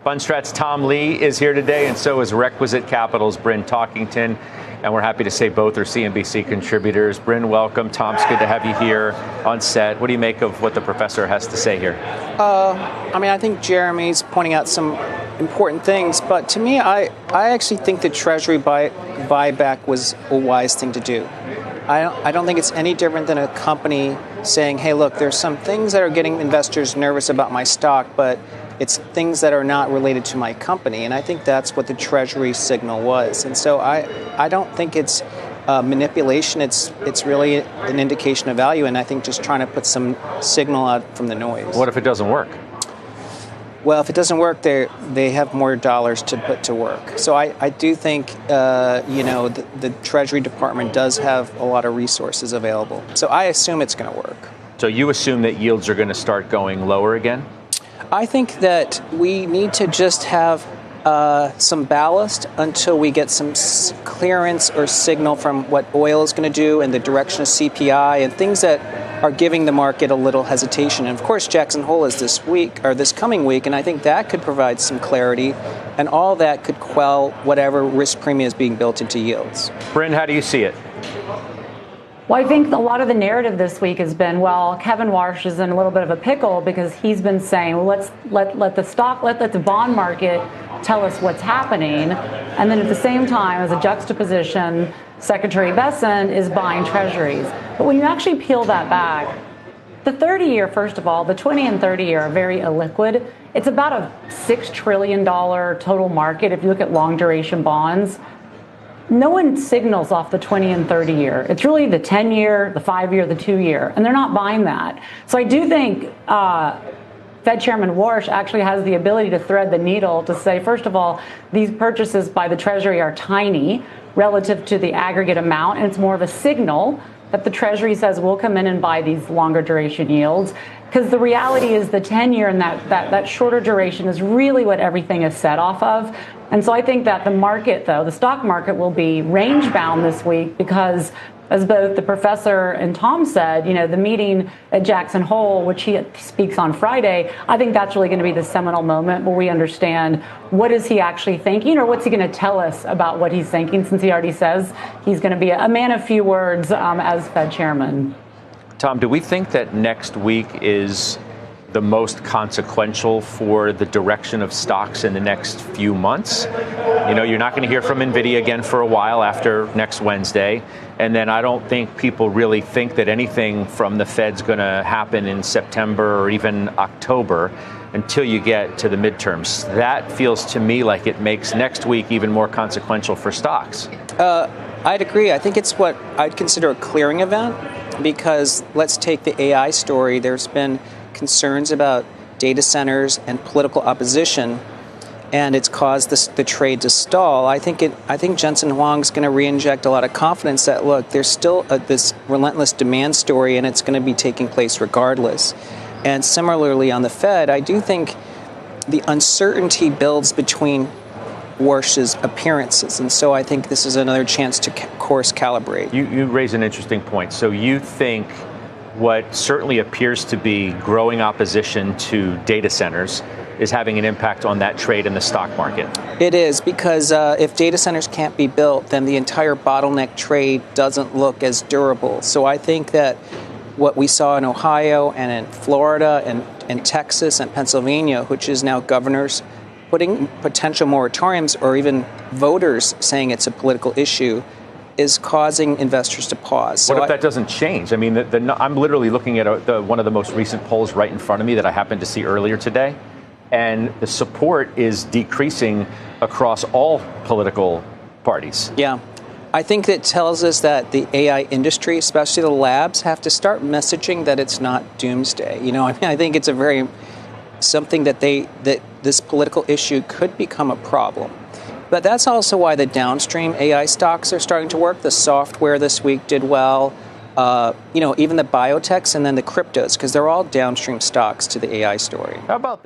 Fundstrat's Tom Lee is here today, and so is Requisite Capital's Bryn Talkington. And we're happy to say both are CNBC contributors. Bryn, welcome. Tom, it's good to have you here on set. What do you make of what the professor has to say here? I think Jeremy's pointing out some important things, but to me, I actually think the Treasury buyback was a wise thing to do. I don't think it's any different than a company saying, hey, look, there's some things that are getting investors nervous about my stock, but it's things that are not related to my company. And I think that's what the Treasury signal was. And so I don't think it's manipulation. It's really an indication of value. And I think just trying to put some signal out from the noise. What if it doesn't work? Well, if it doesn't work, they have more dollars to put to work. So I do think, the Treasury Department does have a lot of resources available. So I assume it's going to work. So you assume that yields are going to start going lower again? I think that we need to just have some ballast until we get some clearance or signal from what oil is going to do and the direction of CPI and things that are giving the market a little hesitation. And of course, Jackson Hole is this week or this coming week, and I think that could provide some clarity, and all that could quell whatever risk premium is being built into yields. Bryn, how do you see it? Well, I think a lot of the narrative this week has been, well, Kevin Warsh is in a little bit of a pickle because he's been saying, well, let's let the bond market tell us what's happening. And then at the same time, as a juxtaposition, Secretary Besson is buying treasuries. But when you actually peel that back, the 30-year, first of all, the 20 and 30-year are very illiquid. It's about a $6 trillion total market if you look at long-duration bonds. No one signals off the 20 and 30-year. It's really the 10-year, the 5-year, the 2-year, and they're not buying that. So I do think Fed Chairman Warsh actually has the ability to thread the needle to say, first of all, these purchases by the Treasury are tiny relative to the aggregate amount, and it's more of a signal that the Treasury says we'll come in and buy these longer duration yields. Because the reality is the 10-year and that shorter duration is really what everything is set off of. And so I think that the market, though, the stock market will be range bound this week because, as both the professor and Tom said, the meeting at Jackson Hole, which he speaks on Friday, I think that's really going to be the seminal moment where we understand what is he actually thinking, or what's he going to tell us about what he's thinking, since he already says he's going to be a man of few words as Fed chairman. Tom, do we think that next week is the most consequential for the direction of stocks in the next few months? You're not going to hear from NVIDIA again for a while after next Wednesday. And then I don't think people really think that anything from the Fed's going to happen in September or even October until you get to the midterms. That feels to me like it makes next week even more consequential for stocks. I'd agree. I think it's what I'd consider a clearing event, because let's take the AI story. There's been concerns about data centers and political opposition, and it's caused the trade to stall. I think Jensen Huang's going to re-inject a lot of confidence that, look, there's still this relentless demand story, and it's going to be taking place regardless. And similarly on the Fed, I do think the uncertainty builds between Warsh's appearances, and so I think this is another chance to course calibrate. You raise an interesting point. So you think what certainly appears to be growing opposition to data centers is having an impact on that trade in the stock market? It is, because if data centers can't be built, then the entire bottleneck trade doesn't look as durable. So I think that what we saw in Ohio and in Florida and Texas and Pennsylvania, which is now governors putting potential moratoriums or even voters saying it's a political issue, is causing investors to pause. What if that doesn't change? I mean, I'm literally looking at one of the most recent polls right in front of me that I happened to see earlier today, and the support is decreasing across all political parties. Yeah. I think that tells us that the AI industry, especially the labs, have to start messaging that it's not doomsday. I think it's something that this political issue could become a problem. But that's also why the downstream AI stocks are starting to work. The software this week did well. Even the biotechs and then the cryptos, because they're all downstream stocks to the AI story. How about